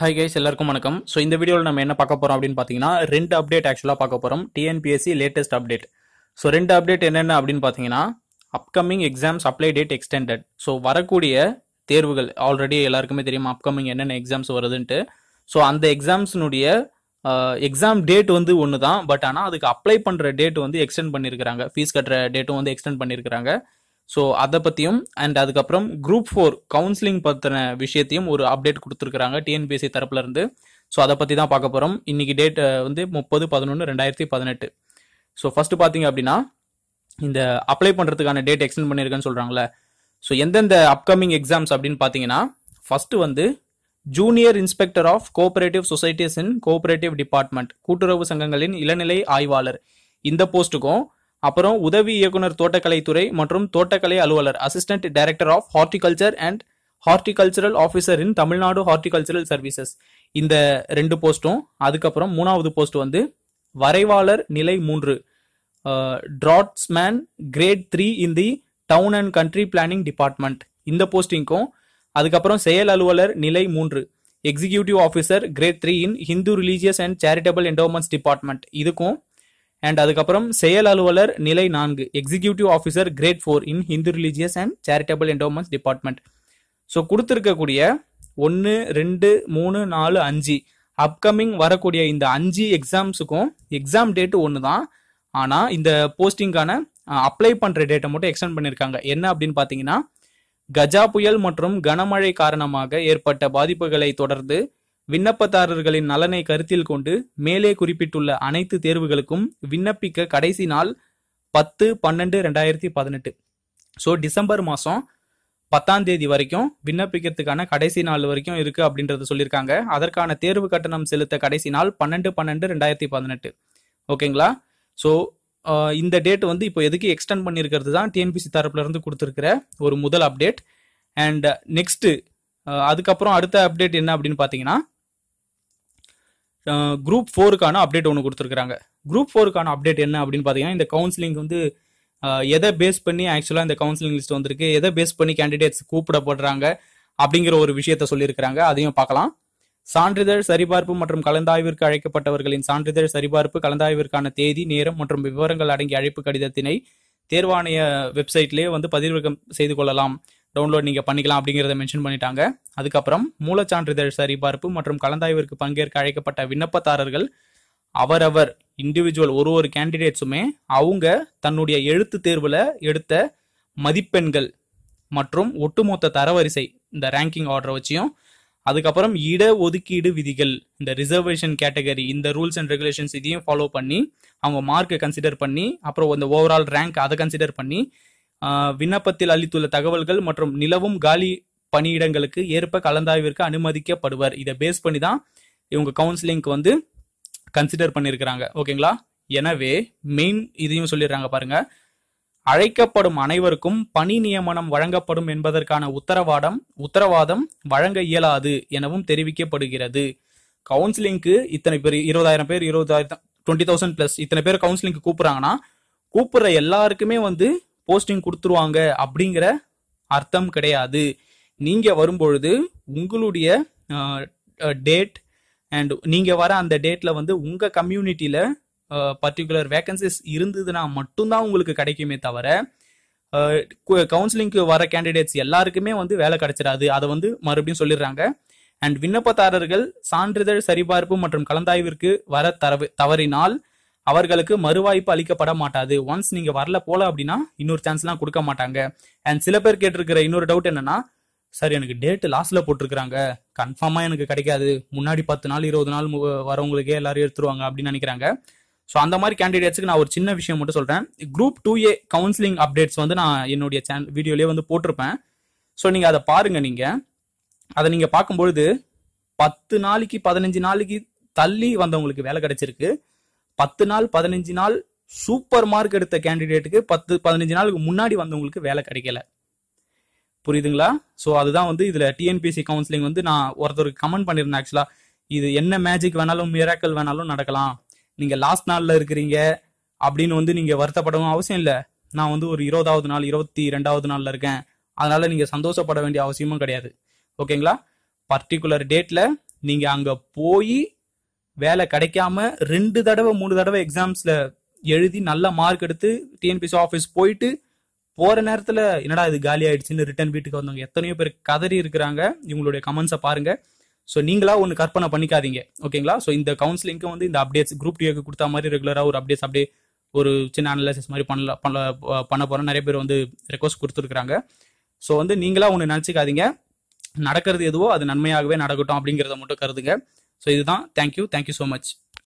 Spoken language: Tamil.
ஹாய் கைஸ், எல்லாருக்கும் வணக்கம். ஸோ இந்த வீடியோவில் நம்ம என்ன பார்க்க போகிறோம் அப்படின்னு பார்த்தீங்கன்னா, ரெண்டு அப்டேட் ஆக்சுவலாக பார்க்க போகிறோம். TNPSC latest update. ஸோ ரெண்டு அப்டேட் என்னென்ன அப்படின்னு பார்த்தீங்கன்னா, upcoming exams apply date extended. So வரக்கூடிய தேர்வுகள் ஆல்ரெடி எல்லாருக்குமே தெரியும் அப்கமிங் என்னென்ன எக்ஸாம்ஸ் வருதுன்ட்டு. ஸோ அந்த எக்ஸாம்ஸினுடைய எக்ஸாம் டேட் வந்து ஒன்று தான், பட் ஆனால் அதுக்கு அப்ளை பண்ணுற டேட் வந்து எக்ஸ்டெண்ட் பண்ணியிருக்கிறாங்க. ஃபீஸ் கட்டுற டேட்டும் வந்து எக்ஸ்டெண்ட் பண்ணியிருக்கிறாங்க. ஸோ அதை பற்றியும் அண்ட் அதுக்கப்புறம் குரூப் 4 கவுன்சிலிங் பற்றின விஷயத்தையும் ஒரு அப்டேட் கொடுத்துருக்காங்க டிஎன்பிஎஸ்சி தரப்புல இருந்து. ஸோ அதை பற்றி தான் பார்க்க போகிறோம். இன்னைக்கு டேட் வந்து 30/11/2018. ஸோ ஃபர்ஸ்ட் பார்த்தீங்க அப்படின்னா, இந்த அப்ளை பண்ணுறதுக்கான டேட் எக்ஸ்டெண்ட் பண்ணியிருக்கேன்னு சொல்கிறாங்களே. ஸோ எந்தெந்த அப்கமிங் எக்ஸாம்ஸ் அப்படின்னு பார்த்தீங்கன்னா, ஃபர்ஸ்ட் வந்து junior inspector of cooperative societies in cooperative department, கூட்டுறவு சங்கங்களின் இளநிலை ஆய்வாளர், இந்த போஸ்ட்டுக்கும் அப்புறம் உதவி இயக்குனர் தோட்டக்கலைத்துறை மற்றும் தோட்டக்கலை அலுவலர், assistant director of horticulture and horticultural officer in Tamil Nadu horticultural services, இந்த ரெண்டு போஸ்ட்டும். அதுக்கப்புறம் மூணாவது போஸ்ட் வந்து வரைவாளர் நிலை 3, draughtsman grade 3 in the town and country planning department, இந்த போஸ்டிங்க்கும். அதுக்கப்புறம் செயல் அலுவலர் நிலை 3, executive officer grade 3 in Hindu religious and charitable endowments department, இதுக்கும். அண்ட் அதுக்கப்புறம் செயல் அலுவலர் நிலை 4, executive officer grade 4 in Hindu religious and charitable endowments department. So கொடுத்துருக்கக்கூடிய 1, 2, 3, 4, 5 அப்கமிங் வரக்கூடிய இந்த 5 எக்ஸாம்ஸுக்கும் எக்ஸாம் டேட்டு ஒன்று தான். ஆனால் இந்த போஸ்டிங்கான அப்ளை பண்ணுற டேட்டை மட்டும் எக்ஸ்டெண்ட் பண்ணியிருக்காங்க. என்ன அப்படின்னு பார்த்தீங்கன்னா, கஜா புயல் மற்றும் கனமழை காரணமாக ஏற்பட்ட பாதிப்புகளை தொடர்ந்து விண்ணப்பதாரர்களின் நலனை கருத்தில் கொண்டு மேலே குறிப்பிட்டுள்ள அனைத்து தேர்வுகளுக்கும் விண்ணப்பிக்க கடைசி நாள் 10/12/2018. ஸோ டிசம்பர் மாதம் 10ஆம் தேதி வரைக்கும் விண்ணப்பிக்கிறதுக்கான கடைசி நாள் வரைக்கும் இருக்கு அப்படின்றத சொல்லியிருக்காங்க. அதற்கான தேர்வு கட்டணம் செலுத்த கடைசி நாள் 12/12/2018. ஓகேங்களா? ஸோ இந்த டேட் வந்து இப்போ எதுக்கு எக்ஸ்டெண்ட் பண்ணியிருக்கிறது தான் டிஎன்பிசி தரப்புல இருந்து கொடுத்துருக்கிற ஒரு முதல் அப்டேட். அண்ட் நெக்ஸ்ட் அதுக்கப்புறம் அடுத்த அப்டேட் என்ன அப்படின்னு பார்த்தீங்கன்னா, குரூப் 4க்கான அப்டேட் ஒன்று கொடுத்துருக்காங்க. குரூப் 4க்கான அப்டேட் என்ன அப்படின்னு பார்த்தீங்கன்னா, இந்த கவுன்சிலிங் வந்து எதை பேஸ் பண்ணி ஆக்சுவலாக இந்த கவுன்சிலிங் லிஸ்ட் வந்திருக்கு, எதை பேஸ் பண்ணி கேண்டிடேட்ஸ் கூப்பிடப்படுறாங்க அப்படிங்கிற ஒரு விஷயத்த சொல்லியிருக்கிறாங்க. அதையும் பார்க்கலாம். சான்றிதழ் சரிபார்ப்பு மற்றும் கலந்தாய்விற்கு அழைக்கப்பட்டவர்களின் சான்றிதழ் சரிபார்ப்பு, கலந்தாய்விற்கான தேதி, நேரம் மற்றும் விவரங்கள் அடங்கிய அழைப்பு கடிதத்தினை தேர்வாணைய வெப்சைட்லேயே வந்து பதிவிறக்கம் செய்து கொள்ளலாம், டவுன்லோட் நீங்கள் பண்ணிக்கலாம் அப்படிங்கிறத மென்ஷன் பண்ணிட்டாங்க. அதுக்கப்புறம் மூலச்சான்றிதழ் சரிபார்ப்பு மற்றும் கலந்தாய்விற்கு பங்கேற்க அழைக்கப்பட்ட விண்ணப்பதாரர்கள் அவரவர் இண்டிவிஜுவல் ஒரு கேண்டிடேட்ஸுமே அவங்க தன்னுடைய எழுத்து தேர்வில் எடுத்த மதிப்பெண்கள் மற்றும் ஒட்டுமொத்த தரவரிசை, இந்த ரேங்கிங் ஆர்டரை வச்சியும், அதுக்கப்புறம் இட ஒதுக்கீடு விதிகள், இந்த ரிசர்வேஷன் கேட்டகரி, இந்த ரூல்ஸ் அண்ட் ரெகுலேஷன்ஸ் இதையும் ஃபாலோ பண்ணி அவங்க மார்க்கை கன்சிடர் பண்ணி, அப்புறம் இந்த ஓவரால் ரேங்க் அதை கன்சிடர் பண்ணி விண்ணப்பத்தில் அளித்துள்ள தகவல்கள் மற்றும் நிலவும் காலி பணியிடங்களுக்கு ஏற்ப கலந்தாய்விற்கு அனுமதிக்கப்படுவர். இதை பேஸ் பண்ணி தான் இவங்க கவுன்சிலிங்க்கு வந்து கன்சிடர் பண்ணியிருக்கிறாங்க. ஓகேங்களா? எனவே மெயின் இதையும் சொல்லிடுறாங்க பாருங்க. அழைக்கப்படும் அனைவருக்கும் பணி நியமனம் வழங்கப்படும் என்பதற்கான உத்தரவாதம் வழங்க இயலாது எனவும் தெரிவிக்கப்படுகிறது. கவுன்சிலிங்க்கு இத்தனை பேர் 20,000 பேர் 20,000 பிளஸ் இத்தனை பேர் கவுன்சிலிங்க்கு கூப்பிடுறாங்கன்னா, கூப்பிடுற எல்லாருக்குமே வந்து போஸ்டிங் கொடுத்துருவாங்க அப்படிங்கிற அர்த்தம் கிடையாது. நீங்க வரும்பொழுது உங்களுடைய டேட் அண்ட் நீங்க வர அந்த டேட்ல வந்து உங்க கம்யூனிட்டியில பர்டிகுலர் வேகன்சிஸ் இருந்ததுன்னா மட்டும்தான் உங்களுக்கு கிடைக்குமே தவிர கவுன்சிலிங்க்கு வர கேண்டிடேட்ஸ் எல்லாருக்குமே வந்து வேலை கிடைச்சிடாது. அதை வந்து மறுபடியும் சொல்லிடுறாங்க. அண்ட் விண்ணப்பதாரர்கள் சான்றிதழ் சரிபார்ப்பு மற்றும் கலந்தாய்விற்கு வர தவறினால் அவர்களுக்கு மறுவாய்ப்பு அளிக்கப்பட மாட்டாது. ஒன்ஸ் நீங்க வரல போல அப்படின்னா இன்னொரு சான்ஸ்லாம் கொடுக்க மாட்டாங்க. அண்ட் சில பேர் கேட்டிருக்கிற இன்னொரு டவுட் என்னன்னா, சார் எனக்கு டேட் லாஸ்ட்ல போட்டிருக்காங்க, கன்ஃபார்மா எனக்கு கிடைக்காது, முன்னாடி 10 நாள் 20 நாள் வரவங்களுக்கே எல்லாரும் எடுத்துருவாங்க அப்படின்னு நினைக்கிறாங்க. ஸோ அந்த மாதிரி கேண்டிடேட்ஸ்க்கு நான் ஒரு சின்ன விஷயம் மட்டும் சொல்றேன். குரூப் 2A கவுன்சிலிங் அப்டேட்ஸ் வந்து நான் என்னுடைய வீடியோலயே வந்து போட்டிருப்பேன். ஸோ நீங்க அதை பாருங்க. அதை நீங்க பார்க்கும்பொழுது 10 நாளைக்கு 15 நாளைக்கு தள்ளி வந்தவங்களுக்கு வேலை கிடைச்சிருக்கு. 10 நாள் 15 நாள் சூப்பர் மார்க் எடுத்த கேண்டிடேட்டுக்கு 10-15 நாளுக்கு முன்னாடி வந்தவங்களுக்கு வேலை கிடைக்கல. புரியுதுங்களா? ஸோ அதுதான் வந்து இதுல டிஎன்பிஎஸ்சி கவுன்சிலிங் வந்து நான் ஒருத்தருக்கு கமெண்ட் பண்ணியிருந்தேன். ஆக்சுவலா இது என்ன மேஜிக் வேணாலும் மிராக்கல் வேணாலும் நடக்கலாம், நீங்க லாஸ்ட் நாள்ல இருக்கிறீங்க அப்படின்னு வந்து நீங்க வருத்தப்படவும் அவசியம் இல்லை. நான் வந்து ஒரு 20வது நாள் 22வது நாள்ல இருக்கேன், அதனால நீங்க சந்தோஷப்பட வேண்டிய அவசியமும் கிடையாது. ஓகேங்களா? பர்டிகுலர் டேட்ல நீங்க அங்க போய் வேலை கிடைக்காம 2 தடவை 3 தடவை எக்ஸாம்ஸ்ல எழுதி நல்ல மார்க் எடுத்து டிஎன்பிஎஸ்சி ஆஃபீஸ் போயிட்டு போற நேரத்துல என்னடா இது காலி ஆயிடுச்சுன்னு ரிட்டர்ன் வீட்டுக்கு வந்தவங்க எத்தனையோ பேர் கதறி இருக்கிறாங்க. இவங்களுடைய கமெண்ட்ஸை பாருங்க. ஸோ நீங்களா ஒன்று கற்பனை பண்ணிக்காதீங்க, ஓகேங்களா? ஸோ இந்த கவுன்சிலிங்க்கு வந்து இந்த அப்டேட்ஸ் குரூப் டிஏக்கு கொடுத்த மாதிரி ரெகுலராக ஒரு அப்டேட்ஸ் அப்படியே ஒரு சின்ன அனலைசிஸ் மாதிரி பண்ண போறோம். நிறைய பேர் வந்து ரெக்வஸ்ட் கொடுத்துருக்காங்க. ஸோ வந்து நீங்களா ஒன்று நினச்சிக்காதீங்க. நடக்கிறது எதுவோ அது நன்மையாகவே நடக்கட்டும் அப்படிங்கிறத மட்டும் கருதுங்க. ஸோ இதுதான். Thank you so much.